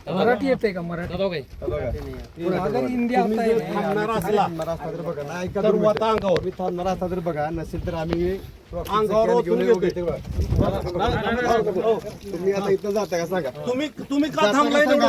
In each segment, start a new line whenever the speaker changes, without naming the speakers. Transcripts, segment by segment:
मराठी येते का मराठी? अगर हिंदी आता है
थांबणार असला तर बघा ना ऐका तर वता अंगावर मी थांबणार असला तर बघा नसेल तर आम्ही अंगावर ओतून घेते तुम्ही आता इथं जाता का सांगा तुम्ही का थांबलाय तेवढं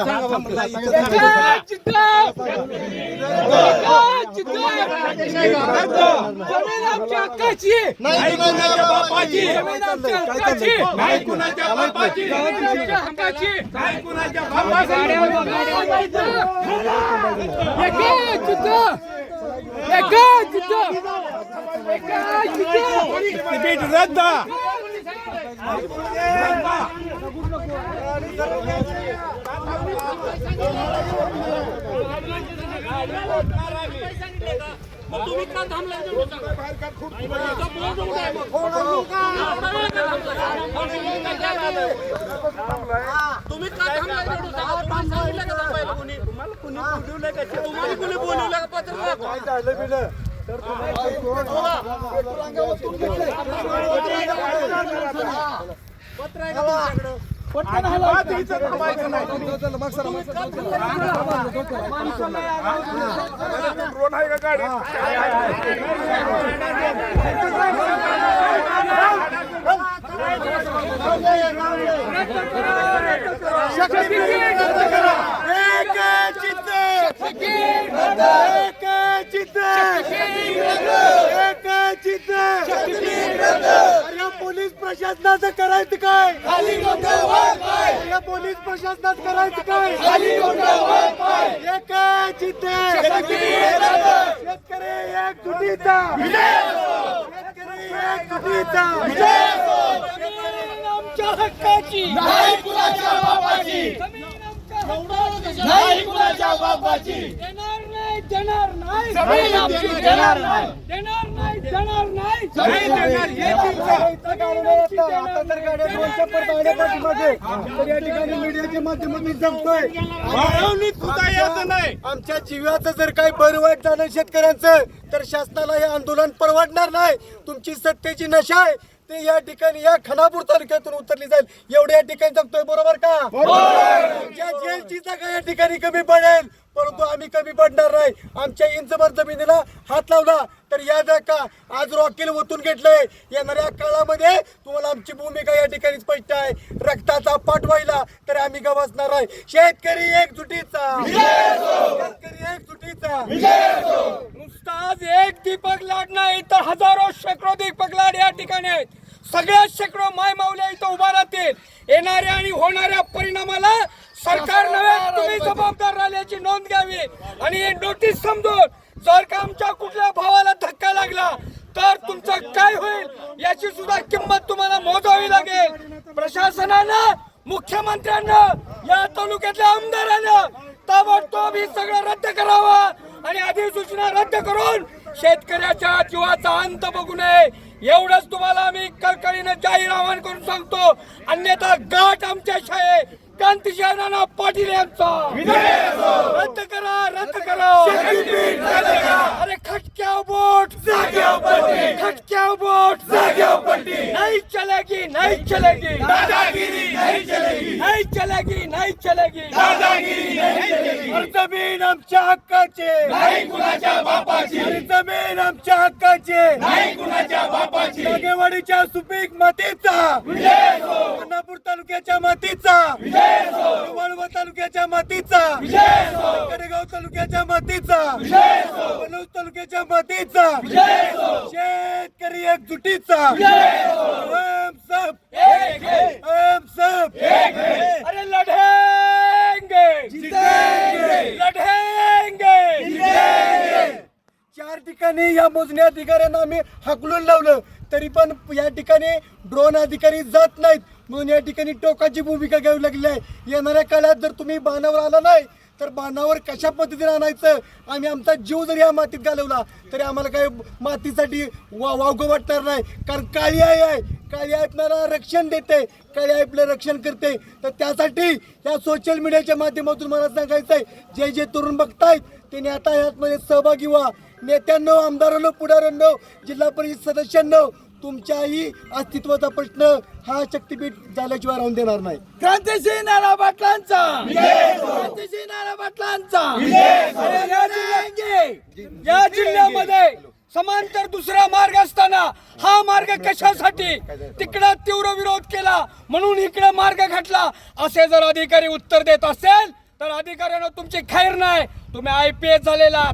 तुम्ही का थांबलाय तुम्ही का थांबलाय तुम्हाला कोणी बोलवलं का पत्र
पोलीस प्रशासनाचं करायचं काय? या पोलीस प्रशासनात करायचं काय? शेतकरी एकजुटीचा
आमच्या हक्काची नाही कुणाच्या बापाची नाही कुणाच्या बापाची देणार नाही देणार नाही जमीन आमची देणार नाही देणार नाही देणार नाही जमीन देणार
आता तर गाड्या 200 परत आल्यापाठीमागे तर या ठिकाणी मीडियाच्या माध्यमातून जमतोय सुद्धा येत नाही. आमच्या जीवाचं जर काही बरं वाईट झालं शेतकऱ्यांचं तर शासनाला हे आंदोलन परवडणार नाही. तुमची सत्तेची नशा आहे ते या ठिकाणी या खानापूर तालुक्यातून उतरली जाईल एवढे या ठिकाणी जगतोय. बरोबर का? तुमच्या जेलची जागा या ठिकाणी कमी पडेल परंतु आम्ही कमी पडणार नाही. आमच्या इंचभर जमिनीला हात लावला तर या का आज रॉकेल ओतून घेतलंय. येणाऱ्या काळामध्ये तुम्हाला आमची भूमिका या ठिकाणी स्पष्ट आहे. रक्ताचा पाठ व्हायला तर आम्ही गवसणार आहे. शेतकरी एकजुटीचा शेतकरी एकजुटीचा
नुसता आज एक दीपक लाट नाही तर हजारो शेकडो दीपक लाट या ठिकाणी आहेत. सगळ्या शेकडो माय माऊल्या इथं उभा राहतील. येणाऱ्या आणि होणाऱ्या परिणामाला सरकार नव्हे तुम्ही जबाबदार राहिल्याची नोंद घ्यावी आणि हे नोटीस समजून जर का आमच्या कुठल्या भावाला धक्का लागला तर तुमचं काय होईल याची सुद्धा किंमत तुम्हाला मोजावी लागेल. प्रशासनानं मुख्यमंत्र्यांना या तालुक्यातल्या आमदारांना ताबडतोब ही सगळं रद्द करावं आणि अधिसूचना रद्द करून शेतकऱ्याच्या जीवाचा अंत बघू नये एवढंच तुम्हाला आम्ही कळकळीनं जाहीर आवाहन करून सांगतो. अन्यथा गाठ आमच्याशी आहे. क्रांतिसिंह नाना पाटील यांचा रद्द करा रद्द करा. अरे खटक्या बोट खटक्या बोट नहीं चलेगी नहीं चलेगी दादागिरी नहीं चलेगी नहीं चलेगी नहीं चलेगी दादागिरी नहीं चलेगी.
जमीन आमच्या हक्काची
नाही कुणाच्या बापाची
जमीन आमच्या हक्काची
नाही कुणाच्या बापाची
बागेवाडीच्या सुपीक मातीचा खानापूर तालुक्याच्या मातीचा वळवा तालुक्याच्या मातीचा कडेगाव तालुक्याच्या मातीचा पनोस तालुक्याच्या मातीचा शेतकरी एकजुटीचा हम सब
अरे लढेंगे
जितेंगे
लढेंगे
4 ठिकाणी या मोजणी अधिकाऱ्यांना आम्ही हाकलून लावलं तरी पण या ठिकाणी ड्रोन अधिकारी जात नाहीत म्हणून या ठिकाणी टोकाची भूमिका घ्यावी लागली आहे. येणाऱ्या काळात जर तुम्ही बाणावर आला नाही तर बाणावर कशा पद्धतीने आणायचं आम्ही आमचा जीव जरी या मातीत घालवला तरी आम्हाला काही मातीसाठी वावगं वाटणार नाही. कारण काळी आई आहे. काळी आई आपल्याला रक्षण देते. काळी आई आपलं रक्षण करते. तर त्यासाठी या सोशल मीडियाच्या माध्यमातून मला सांगायचं आहे जे तरुण बघतायत त्यांनी आता यामध्ये सहभागी व्हा. नेत्यांनो आमदारांनो पुढाऱ्यांनो जिल्हा परिषद सदस्यांनो तुमच्याही अस्तित्वाचा प्रश्न हा शक्तीपीठ झाल्याशिवाय राहून देणार नाही.
क्रांतिसिंह नाना पाटलांचा कशासाठी तिकडे तीव्र विरोध केला म्हणून इकडे मार्ग घातला असे जर अधिकारी उत्तर देत असेल तर अधिकाऱ्यांना तुमची खैर नाही. तुम्ही IPS झालेला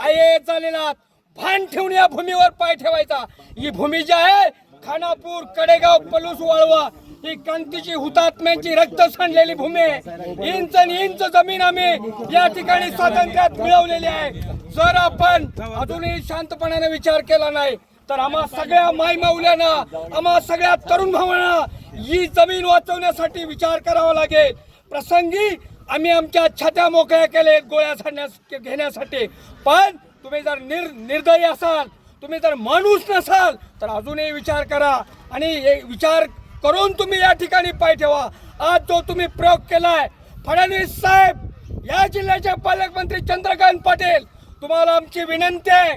IAS झालेला भान ठेवून या भूमीवर पाय ठेवायचा. ही भूमी जी आहे खानापूर कडेगाव पलूस वाळवा ही क्रांतीची हुतात्म्यांची रक्त सांडलेली भूमी आहे. इंच आणि इंच जमीन आम्ही या ठिकाणी स्वातंत्र्यात मिळवलेली आहे. जर आपण अजूनही शांतपणाने विचार केला नाही तर आम्हा सगळ्या माय माऊल्यांना आम्हा सगळ्या तरुण भावांना ही जमीन वाचवण्यासाठी विचार करावा लागेल. प्रसंगी आम्ही आमच्या छात्या मोकळ्या केलेत गोळ्या घेण्यासाठी. पण तुम्ही जर निर्दयी असाल तुम्ही जर माणूस नसाल तर अजूनही विचार करा आणि विचार करून तुम्ही या ठिकाणी पाय ठेवा. आज जो तुम्ही प्रयोग केलाय फडणवीस साहेब या जिल्ह्याचे पालकमंत्री चंद्रकांत पाटील तुम्हाला आमची विनंती आहे.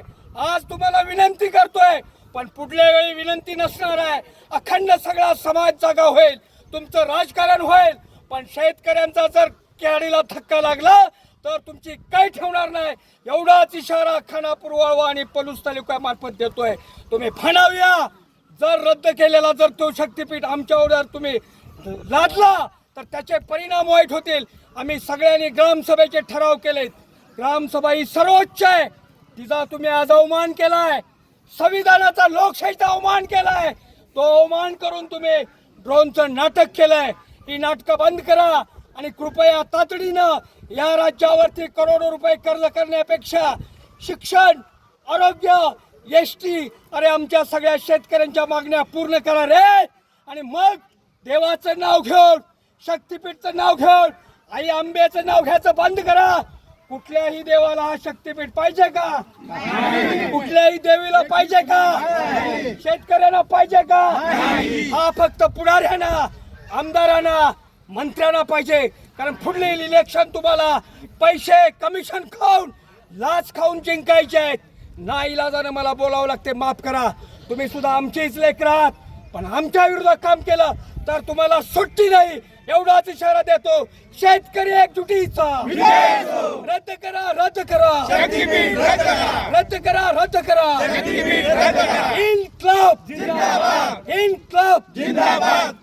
आज तुम्हाला विनंती करतोय पण पुढल्या वेळी विनंती नसणार आहे. अखंड सगळा समाज जागा होईल तुमचं राजकारण होईल पण शेतकऱ्यांचा जर केडीला धक्का लागला तर तुमची काही ठेवणार नाही. एवढाच इशारा खानापूर वाळवा आणि पलूस तालुक्यामार्फत देतोय. तुम्ही म्हणाव्या जर रद्द केलेला जर तो शक्तीपीठ आमच्यावर तुम्ही लादला तर त्याचे परिणाम वाईट होतील. आम्ही सगळ्यांनी ग्रामसभेचे ठराव केलेत. ग्रामसभा ही सर्वोच्च आहे तिचा तुम्ही आज अवमान केलाय. संविधानाचा लोकशाहीचा अवमान केलाय. तो अवमान करून तुम्ही ड्रोनचं नाटक केलंय. ही नाटकं बंद करा आणि कृपया तातडीनं या राज्यावरती करोडो रुपये कर्ज करण्यापेक्षा शिक्षण आरोग्य ST अरे आमच्या सगळ्या शेतकऱ्यांच्या मागण्या पूर्ण करा रे. आणि मग देवाचं नाव घेऊन शक्तीपीठचं नाव घेऊन आई आंब्याचं नाव घ्यायचं बंद करा. कुठल्याही देवाला हा शक्तीपीठ पाहिजे का? कुठल्याही देवीला पाहिजे का? शेतकऱ्यांना पाहिजे का? हा फक्त पुढाऱ्यांना आमदारांना मंत्र्यांना पाहिजे. कारण पुढले इलेक्शन तुम्हाला पैसे कमिशन खाऊन लाच खाऊन जिंकायचे आहेत. नाईलाजाने मला बोलावं लागते माफ करा. तुम्ही सुद्धा आमचेच लेकर आहात पण आमच्या विरोधात काम केलं तर तुम्हाला सुट्टी नाही. एवढाच इशारा देतो. शेतकरी एकजुटीचा रद्द करा रद्द करा रद्द करा रद्द करा. इन्क्लाब जिंदाबाद.